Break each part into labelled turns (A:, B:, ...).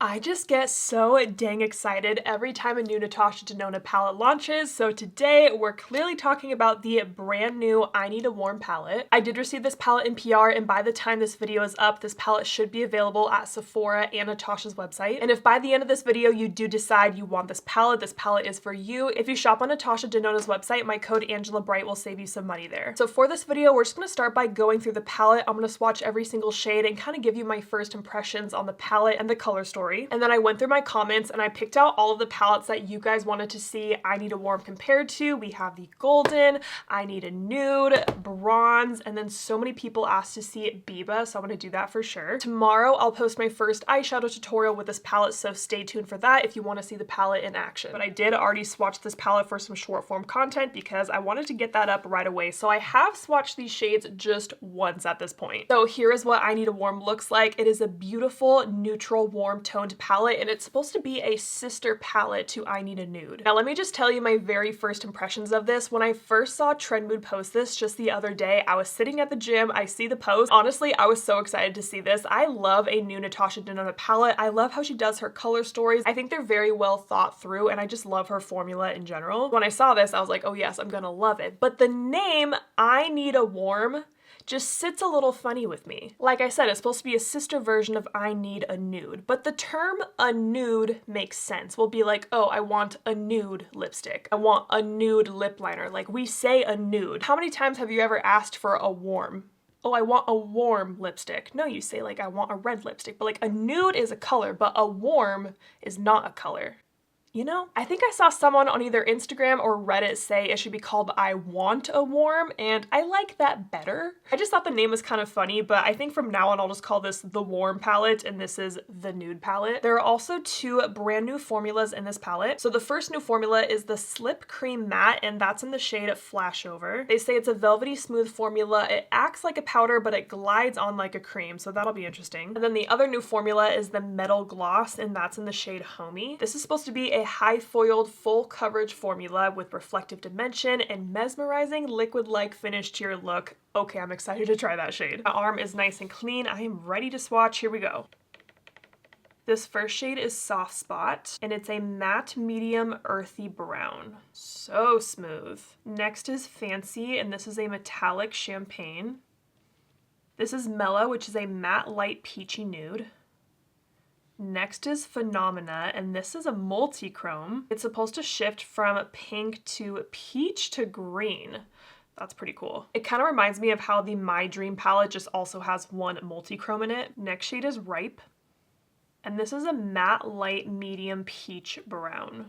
A: I just get so dang excited every time a new Natasha Denona palette launches, so today we're clearly talking about the brand new I Need a Warm palette. I did receive this palette in PR, and by the time this video is up, this palette should be available at Sephora and Natasha's website. And if by the end of this video you do decide you want this palette is for you. If you shop on Natasha Denona's website, my code AngelaBright will save you some money there. So for this video, we're just gonna start by going through the palette. I'm gonna swatch every single shade and kind of give you my first impressions on the palette and the color story. And then I went through my comments and I picked out all of the palettes that you guys wanted to see I Need a Warm compared to. We have the golden, I Need a Nude, bronze, and then so many people asked to see Biba, so I'm gonna do that for sure. Tomorrow I'll post my first eyeshadow tutorial with this palette, so stay tuned for that if you want to see the palette in action. But I did already swatch this palette for some short form content because I wanted to get that up right away. So I have swatched these shades just once at this point. So here is what I Need a Warm looks like. It is a beautiful neutral warm toned palette, and it's supposed to be a sister palette to I Need a Nude. Now let me just tell you my very first impressions of this. When I first saw Trend Mood post this just the other day, I was sitting at the gym, I see the post. Honestly, I was so excited to see this. I love a new Natasha Denona palette. I love how she does her color stories. I think they're very well thought through, and I just love her formula in general. When I saw this, I was like, oh yes, I'm gonna love it. But the name I Need a Warm just sits a little funny with me. Like I said, it's supposed to be a sister version of I Need a Nude, but the term a nude makes sense. We'll be like, oh, I want a nude lipstick. I want a nude lip liner. Like, we say a nude. How many times have you ever asked for a warm? Oh, I want a warm lipstick. No, you say like, I want a red lipstick, but like a nude is a color, but a warm is not a color. You know, I think I saw someone on either Instagram or Reddit say it should be called I Want a Warm, and I like that better. I just thought the name was kind of funny, but I think from now on I'll just call this the Warm palette, and this is the Nude palette. There are also two brand new formulas in this palette. So the first new formula is the Slip Cream Matte, and that's in the shade Flashover. They say it's a velvety smooth formula. It acts like a powder, but it glides on like a cream, so that'll be interesting. And then the other new formula is the Metal Gloss, and that's in the shade Homey. This is supposed to be a high foiled full coverage formula with reflective dimension and mesmerizing liquid-like finish to your look. Okay, I'm excited to try that shade. My arm is nice and clean. I am ready to swatch. Here we go. This first shade is Soft Spot, and it's a matte medium earthy brown. So smooth. Next is Fancy, and this is a metallic champagne. This is Mella, which is a matte light peachy nude. Next is Phenomena, and this is a multi-chrome. It's supposed to shift from pink to peach to green. That's pretty cool. It kind of reminds me of how the My Dream palette just also has one multi-chrome in it. Next shade is Ripe, and this is a matte light medium peach brown.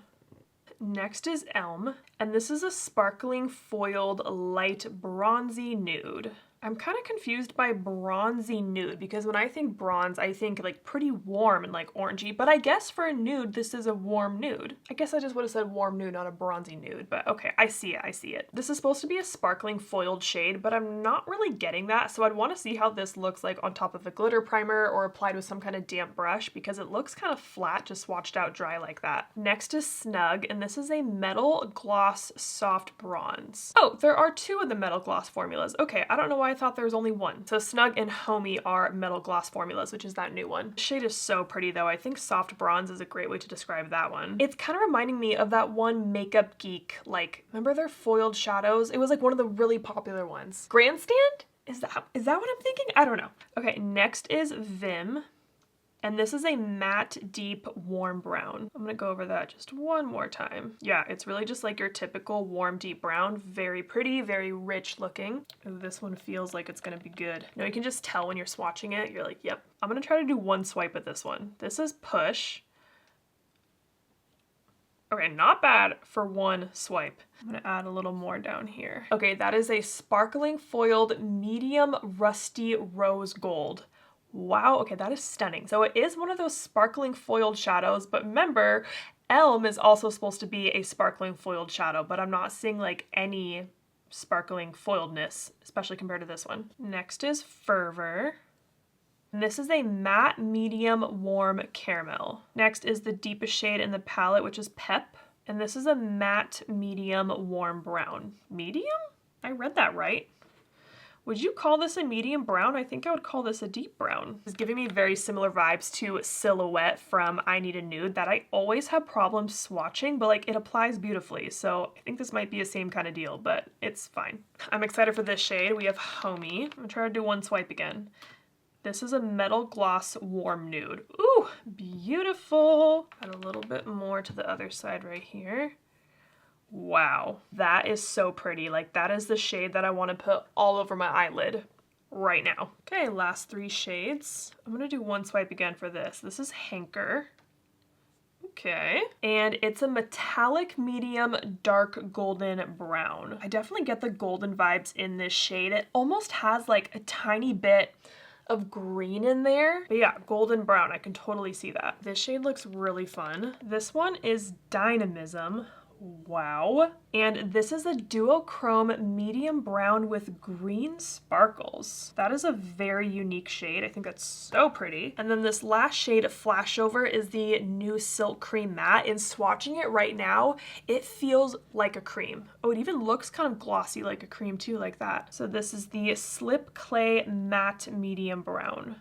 A: Next is Elm, and this is a sparkling foiled light bronzy nude. I'm kind of confused by bronzy nude because when I think bronze, I think like pretty warm and like orangey, but I guess for a nude, this is a warm nude. I guess I just would have said warm nude, not a bronzy nude, but okay, I see it, I see it. This is supposed to be a sparkling foiled shade, but I'm not really getting that, so I'd want to see how this looks like on top of a glitter primer or applied with some kind of damp brush because it looks kind of flat, just swatched out dry like that. Next is Snug, and this is a Metal Gloss Soft Bronze. Oh, there are two of the Metal Gloss formulas. Okay, I don't know why I thought there was only one. So Snug and Homey are Metal Gloss formulas, which is that new one. The shade is so pretty though. I think Soft Bronze is a great way to describe that one. It's kind of reminding me of that one Makeup Geek, like, remember their foiled shadows? It was like one of the really popular ones. Grandstand? Is that what I'm thinking? I don't know. Okay, next is Vim. And this is a matte, deep, warm brown. I'm gonna go over that just one more time. Yeah, it's really just like your typical warm, deep brown. Very pretty, very rich looking. Ooh, this one feels like it's gonna be good. You know, you can just tell when you're swatching it. You're like, yep. I'm gonna try to do one swipe at this one. This is Push. Okay, not bad for one swipe. I'm gonna add a little more down here. Okay, that is a sparkling foiled medium rusty rose gold. Wow, okay, that is stunning. So it is one of those sparkling foiled shadows, but remember, Elm is also supposed to be a sparkling foiled shadow, but I'm not seeing like any sparkling foiledness, especially compared to this one. Next is Fervor. And this is a matte medium warm caramel. Next is the deepest shade in the palette, which is Pep. And this is a matte medium warm brown. Medium? I read that right. Would you call this a medium brown? I think I would call this a deep brown. It's giving me very similar vibes to Silhouette from I Need a Nude that I always have problems swatching, but like it applies beautifully. So I think this might be a same kind of deal, but it's fine. I'm excited for this shade. We have Homie. I'm gonna try to do one swipe again. This is a Metal Gloss Warm Nude. Ooh, beautiful. Add a little bit more to the other side right here. Wow, that is so pretty. Like that is the shade that I want to put all over my eyelid right now. Okay, last 3 shades. I'm gonna do one swipe again for this. This is Hanker. Okay, and it's a metallic medium dark golden brown. I definitely get the golden vibes in this shade. It almost has like a tiny bit of green in there. But yeah, golden brown, I can totally see that. This shade looks really fun. This one is Dynamism. Wow. And this is a duochrome medium brown with green sparkles. That is a very unique shade. I think that's so pretty. And then this last shade, Flashover, is the new Silk Cream Matte. And swatching it right now, it feels like a cream. Oh, it even looks kind of glossy like a cream too, like that. So this is the Slip Clay Matte Medium Brown.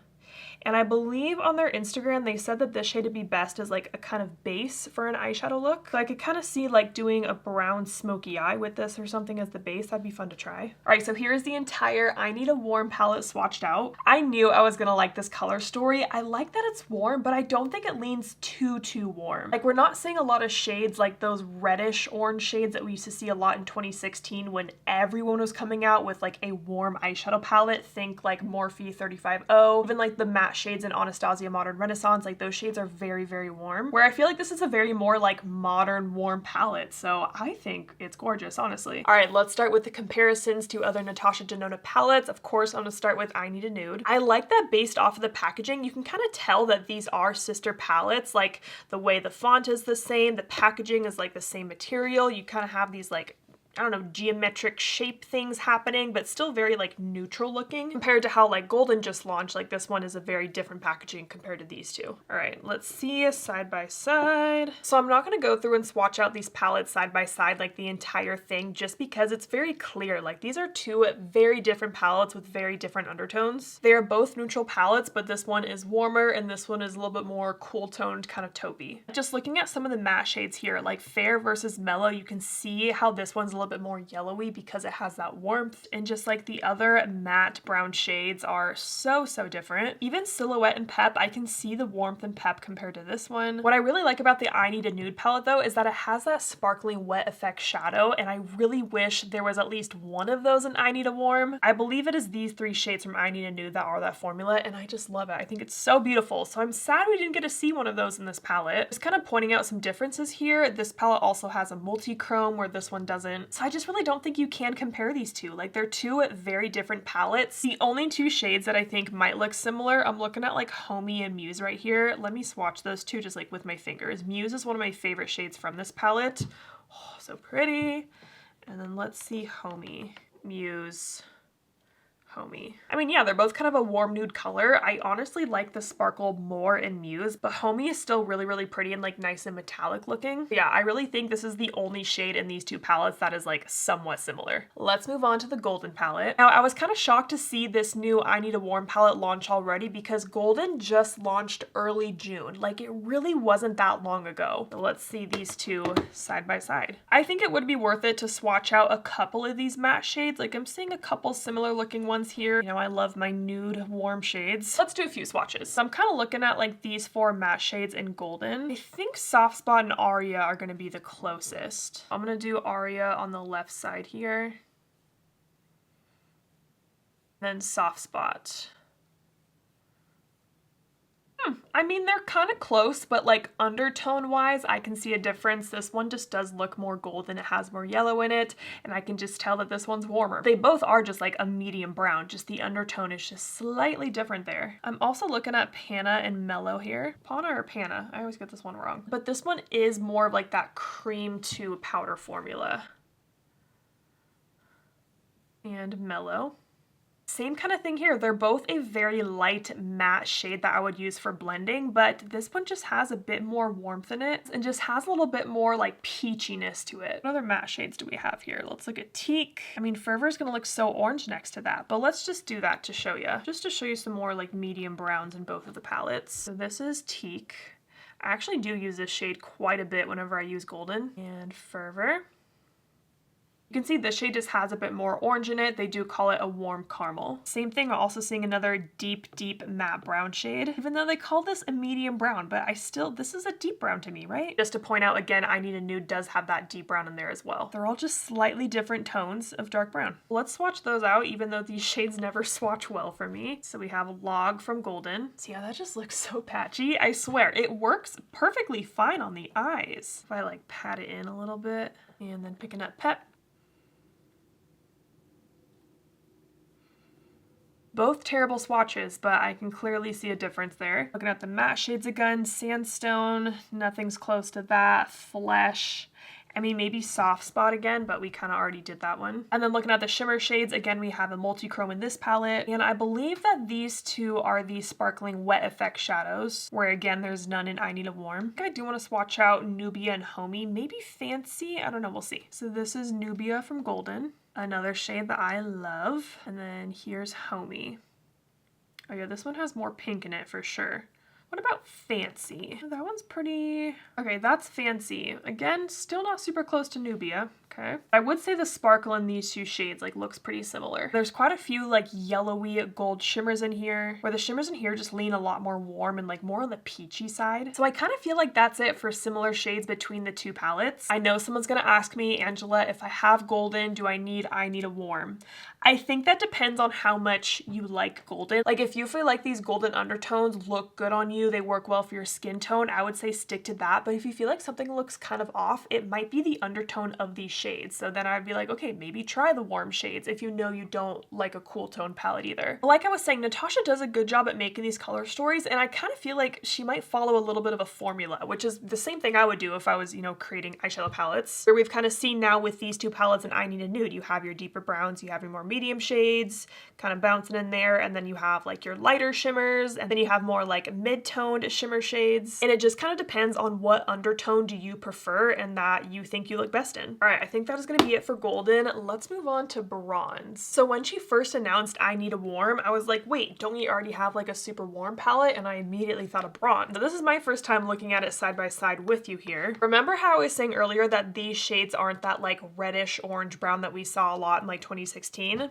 A: And I believe on their Instagram, they said that this shade would be best as like a kind of base for an eyeshadow look. So I could kind of see like doing a brown smoky eye with this or something as the base. That'd be fun to try. All right, so here's the entire I Need a Warm palette swatched out. I knew I was gonna like this color story. I like that it's warm, but I don't think it leans too warm. Like we're not seeing a lot of shades like those reddish orange shades that we used to see a lot in 2016 when everyone was coming out with like a warm eyeshadow palette. Think like Morphe 35O, even like the matte shades in Anastasia Modern Renaissance, like those shades are very warm, where I feel like this is a very more like modern warm palette. So I think it's gorgeous, honestly. All right, let's start with the comparisons to other Natasha Denona palettes. Of course, I'm gonna start with I Need a Nude. I like that based off of the packaging, you can kind of tell that these are sister palettes. Like the way the font is the same, the packaging is like the same material. You kind of have these like, I don't know, geometric shape things happening, but still very like neutral looking compared to how like Golden just launched. Like this one is a very different packaging compared to these two. All right, let's see side by side. So I'm not going to go through and swatch out these palettes side by side like the entire thing, just because it's very clear. Like these are two very different palettes with very different undertones. They are both neutral palettes, but this one is warmer and this one is a little bit more cool toned, kind of taupey. Just looking at some of the matte shades here, like Fair versus Mellow, you can see how this one's a little bit more yellowy because it has that warmth, and just like the other matte brown shades are so different. Even Silhouette and Pep, I can see the warmth and pep compared to this one. What I really like about the I Need a Nude palette though is that it has that sparkling wet effect shadow, and I really wish there was at least one of those in I Need a Warm. I believe it is these 3 shades from I Need a Nude that are that formula, and I just love it. I think it's so beautiful. So I'm sad we didn't get to see one of those in this palette. Just kind of pointing out some differences here. This palette also has a multi-chrome where this one doesn't. So I just really don't think you can compare these two. Like they're 2 very different palettes. The only 2 shades that I think might look similar, I'm looking at like Homie and Muse right here. Let me swatch those 2 just like with my fingers. Muse is one of my favorite shades from this palette. Oh, so pretty. And then let's see Homie. Muse. Homie. I mean, yeah, they're both kind of a warm nude color. I honestly like the sparkle more in Muse, but Homie is still really pretty and like nice and metallic looking. But yeah, I really think this is the only shade in these 2 palettes that is like somewhat similar. Let's move on to the Golden palette. Now, I was kind of shocked to see this new I Need a Warm palette launch already because Golden just launched early June. Like it really wasn't that long ago. So let's see these 2 side by side. I think it would be worth it to swatch out a couple of these matte shades. Like I'm seeing a couple similar looking ones here. You know, I love my nude warm shades. Let's do a few swatches. So I'm kind of looking at like these 4 matte shades in Golden. I think Soft Spot and Aria are going to be the closest. I'm going to do Aria on the left side here. Then Soft Spot. I mean, they're kind of close, but like undertone wise, I can see a difference. This one just does look more golden. It has more yellow in it, and I can just tell that this one's warmer. They both are just like a medium brown, just the undertone is just slightly different there. I'm also looking at Pana and Mellow here. Pana or Pana? I always get this one wrong. But this one is more of like that cream to powder formula. And Mellow. Same kind of thing here. They're both a very light matte shade that I would use for blending, but this one just has a bit more warmth in it and just has a little bit more like peachiness to it. What other matte shades do we have here? Let's look at Teak. I mean, Fervor is gonna look so orange next to that, but let's just do that to show you. Just to show you some more like medium browns in both of the palettes. So this is Teak. I actually do use this shade quite a bit whenever I use Golden. And Fervor. You can see this shade just has a bit more orange in it. They do call it a warm caramel. Same thing, I'm also seeing another deep matte brown shade, even though they call this a medium brown, but this is a deep brown to me, right? Just to point out again, I Need a Nude does have that deep brown in there as well. They're all just slightly different tones of dark brown. Let's swatch those out, even though these shades never swatch well for me. So we have Log from Golden. See how that just looks so patchy? I swear, it works perfectly fine on the eyes. If I like pat it in a little bit and then picking up Pep. Both terrible swatches, but I can clearly see a difference there. Looking at the matte shades again, Sandstone, nothing's close to that. Flesh, I mean, maybe Soft Spot again, but we kind of already did that one. And then looking at the shimmer shades, again, we have a multi-chrome in this palette. And I believe that these two are the sparkling wet effect shadows, where again, there's none in I Need a Warm. I do want to swatch out Nubia and Homie, maybe Fancy, I don't know, we'll see. So this is Nubia from Golden. Another shade that I love. And then here's Homie. Oh yeah, this one has more pink in it for sure. What about Fancy? That one's pretty... Okay, that's Fancy. Again, still not super close to Nubia. Okay. I would say the sparkle in these two shades like looks pretty similar. There's quite a few like yellowy gold shimmers in here, where the shimmers in here just lean a lot more warm and like more on the peachy side. So I kind of feel like that's it for similar shades between the two palettes. I know someone's gonna ask me, Angela, if I have Golden, do I Need a Warm? I think that depends on how much you like Golden. Like if you feel like these golden undertones look good on you, they work well for your skin tone, I would say stick to that. But if you feel like something looks kind of off, it might be the undertone of these shades. So then I'd be like, okay, maybe try the warm shades if you know you don't like a cool tone palette either. Like I was saying, Natasha does a good job at making these color stories, and I kind of feel like she might follow a little bit of a formula, which is the same thing I would do if I was, you know, creating eyeshadow palettes. Where we've kind of seen now with these two palettes and I Need a Nude, you have your deeper browns, you have your more medium shades, kind of bouncing in there, and then you have like your lighter shimmers, and then you have more like mid-toned shimmer shades, and it just kind of depends on what undertone do you prefer and that you think you look best in. All right, I think that is going to be it for Golden. Let's move on to Bronze. So when she first announced I Need a Warm, I was like, wait, don't we already have like a super warm palette? And I immediately thought of Bronze. So this is my first time looking at it side by side with you here. Remember how I was saying earlier that these shades aren't that like reddish orange brown that we saw a lot in like 2016?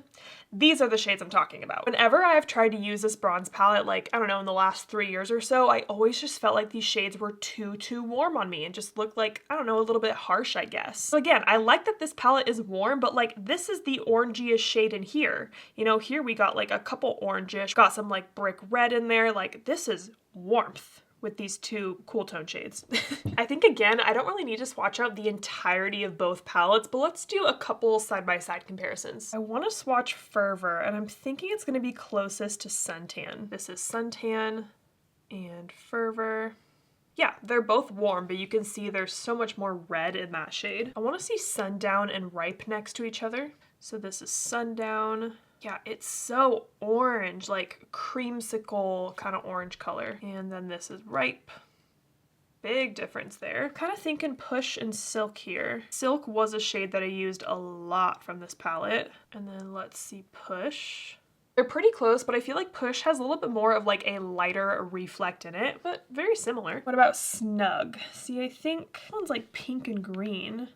A: These are the shades I'm talking about. Whenever I've tried to use this bronze palette, like, I don't know, in the last 3 years or so, I always just felt like these shades were too warm on me and just looked like, I don't know, a little bit harsh, I guess. So again, I like that this palette is warm, but like this is the orangiest shade in here. You know, here we got like a couple orangish, got some like brick red in there. Like this is warmth with these two cool tone shades. I think again, I don't really need to swatch out the entirety of both palettes, but let's do a couple side-by-side comparisons. I want to swatch Fervor, and I'm thinking it's going to be closest to Suntan. This is Suntan and Fervor. Yeah, they're both warm, but you can see there's so much more red in that shade. I want to see Sundown and Ripe next to each other. So this is Sundown. Yeah, it's so orange, like creamsicle kind of orange color. And then this is Ripe. Big difference there. Kind of thinking Push and Silk here. Silk was a shade that I used a lot from this palette. And then let's see Push. They're pretty close, but I feel like Push has a little bit more of like a lighter reflect in it, but very similar. What about Snug? See, I think that one's like pink and green.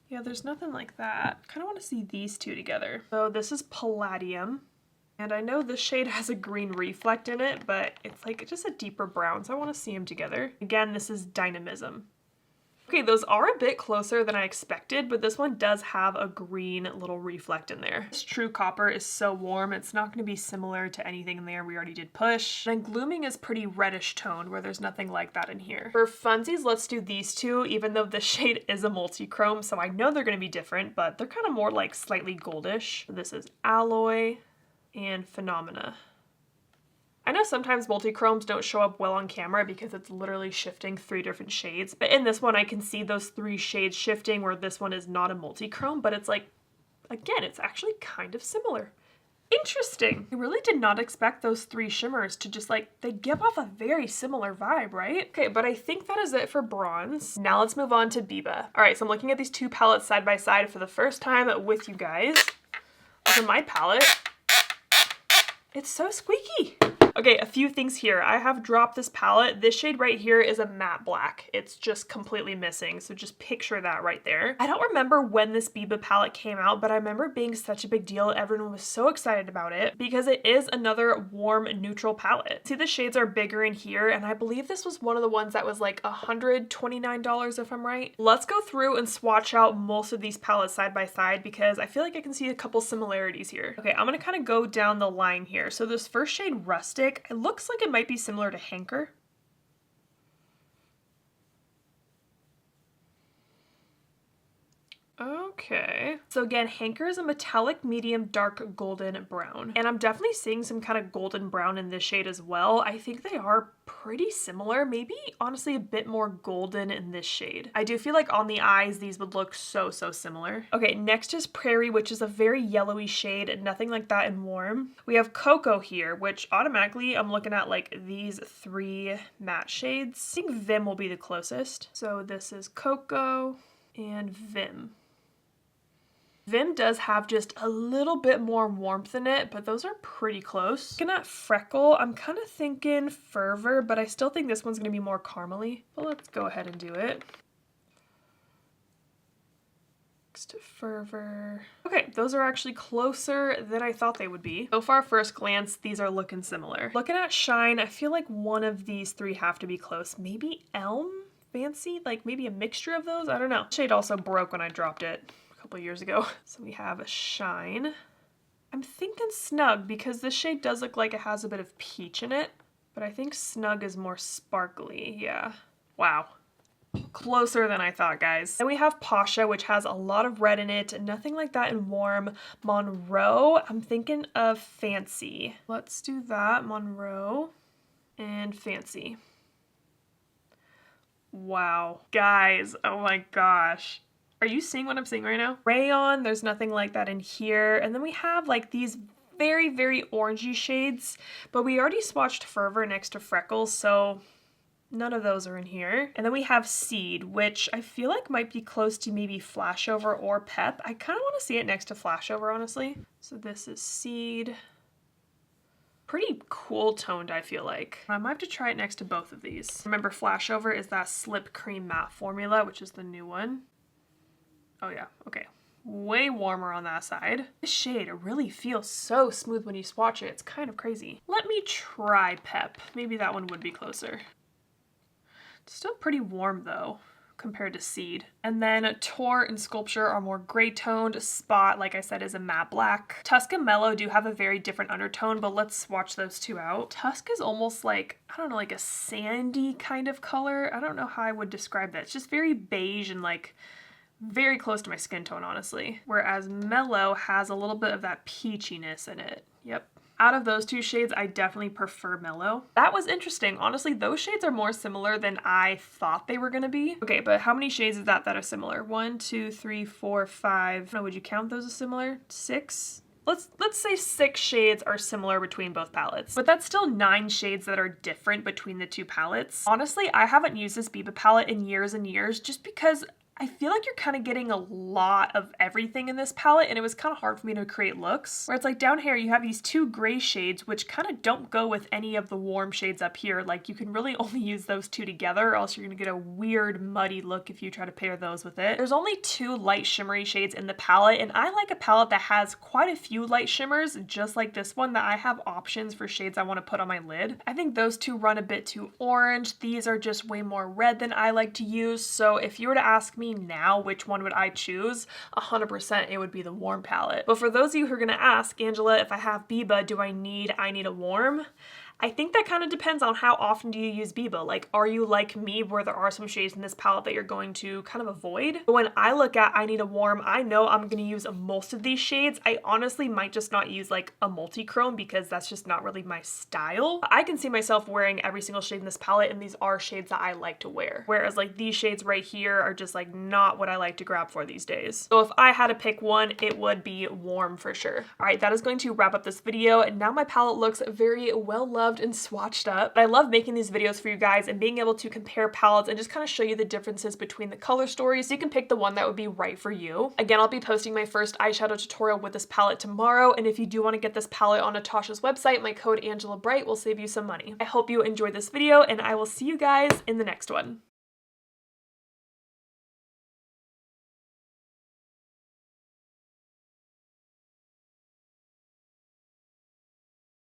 A: Yeah, there's nothing like that. Kind of want to see these two together. So this is Palladium. And I know this shade has a green reflect in it, but it's like just a deeper brown, so I want to see them together. Again, this is Dynamism. Okay, those are a bit closer than I expected, but this one does have a green little reflect in there. This True Copper is so warm, it's not going to be similar to anything in there. We already did Push. And Glooming is pretty reddish toned, where there's nothing like that in here. For funsies, let's do these two, even though the shade is a multi-chrome, so I know they're going to be different, but they're kind of more like slightly goldish. This is Alloy and Phenomena. I know sometimes multi-chromes don't show up well on camera because it's literally shifting 3 different shades, but in this one I can see those 3 shades shifting where this one is not a multi-chrome, but it's like, again, it's actually kind of similar. Interesting. I really did not expect those three shimmers to just like, they give off a very similar vibe, right? Okay, but I think that is it for bronze. Now let's move on to Biba. All right, so I'm looking at these two palettes side by side for the first time with you guys. For my palette, it's so squeaky. Okay, a few things here. I have dropped this palette. This shade right here is a matte black. It's just completely missing, so just picture that right there. I don't remember when this Biba palette came out, but I remember it being such a big deal. Everyone was so excited about it because it is another warm neutral palette. See, the shades are bigger in here, and I believe this was one of the ones that was like $129 if I'm right. Let's go through and swatch out most of these palettes side by side because I feel like I can see a couple similarities here. Okay, I'm gonna kind of go down the line here. So this first shade, Rustic, it looks like it might be similar to Hanker. Okay, so again, Hanker is a metallic medium dark golden brown, and I'm definitely seeing some kind of golden brown in this shade as well. I think they are pretty similar, maybe honestly a bit more golden in this shade. I do feel like on the eyes these would look so similar. Okay, next is Prairie, which is a very yellowy shade, nothing like that in warm. We have Cocoa here, which automatically I'm looking at like these three matte shades. I think Vim will be the closest. So this is Cocoa and Vim. Vim does have just a little bit more warmth in it, but those are pretty close. Looking at Freckle, I'm kind of thinking Fervor, but I still think this one's going to be more caramely. But let's go ahead and do it. Next to Fervor. Okay, those are actually closer than I thought they would be. So far, first glance, these are looking similar. Looking at Shine, I feel like one of these three have to be close. Maybe Elm? Fancy? Like maybe a mixture of those? I don't know. The shade also broke when I dropped it couple years ago. So we have a Shine. I'm thinking Snug because this shade does look like it has a bit of peach in it, but I think Snug is more sparkly. Yeah. Wow. Closer than I thought, guys. Then we have Pasha, which has a lot of red in it. Nothing like that in warm. Monroe, I'm thinking of Fancy. Let's do that. Monroe and Fancy. Wow. Guys, oh my gosh. Are you seeing what I'm seeing right now? Rayon, there's nothing like that in here. And then we have like these very orangey shades, but we already swatched Fervor next to Freckles, so none of those are in here. And then we have Seed, which I feel like might be close to maybe Flashover or Pep. I kind of want to see it next to Flashover, honestly. So this is Seed. Pretty cool toned, I feel like. I might have to try it next to both of these. Remember, Flashover is that Slip Cream Matte formula, which is the new one. Oh yeah, okay. Way warmer on that side. This shade really feels so smooth when you swatch it. It's kind of crazy. Let me try Pep. Maybe that one would be closer. It's still pretty warm though, compared to Seed. And then Tor and Sculpture are more gray toned. Spot, like I said, is a matte black. Tusk and Mellow do have a very different undertone, but let's swatch those two out. Tusk is almost like, I don't know, like a sandy kind of color. I don't know how I would describe that. It's just very beige and like very close to my skin tone, honestly. Whereas Mellow has a little bit of that peachiness in it. Yep. Out of those two shades, I definitely prefer Mellow. That was interesting. Honestly, those shades are more similar than I thought they were gonna be. Okay, but how many shades is that are similar? 1, 2, 3, 4, 5. No, would you count those as similar? 6? Let's say 6 shades are similar between both palettes, but that's still 9 shades that are different between the two palettes. Honestly, I haven't used this Biba palette in years and years just because I feel like you're kind of getting a lot of everything in this palette, and it was kind of hard for me to create looks. Where it's like down here you have these 2 gray shades which kind of don't go with any of the warm shades up here. Like you can really only use those 2 together or else you're gonna get a weird muddy look if you try to pair those with it. There's only 2 light shimmery shades in the palette, and I like a palette that has quite a few light shimmers just like this one, that I have options for shades I want to put on my lid. I think those 2 run a bit too orange. These are just way more red than I like to use, so if you were to ask me now which one would I choose, 100% it would be the warm palette. But for those of you who are gonna ask, Angela, if I have Biba, do I need a warm? I think that kind of depends on how often do you use Biba. Like, are you like me where there are some shades in this palette that you're going to kind of avoid? But when I look at I Need a Warm, I know I'm going to use most of these shades. I honestly might just not use like a multi-chrome because that's just not really my style. I can see myself wearing every single shade in this palette, and these are shades that I like to wear. Whereas like these shades right here are just like not what I like to grab for these days. So if I had to pick one, it would be Warm for sure. All right, that is going to wrap up this video. And now my palette looks very well loved and swatched up. I love making these videos for you guys and being able to compare palettes and just kind of show you the differences between the color stories so you can pick the one that would be right for you. Again, I'll be posting my first eyeshadow tutorial with this palette tomorrow, and if you do want to get this palette on Natasha's website, my code AngelaBright will save you some money. I hope you enjoyed this video, and I will see you guys in the next one.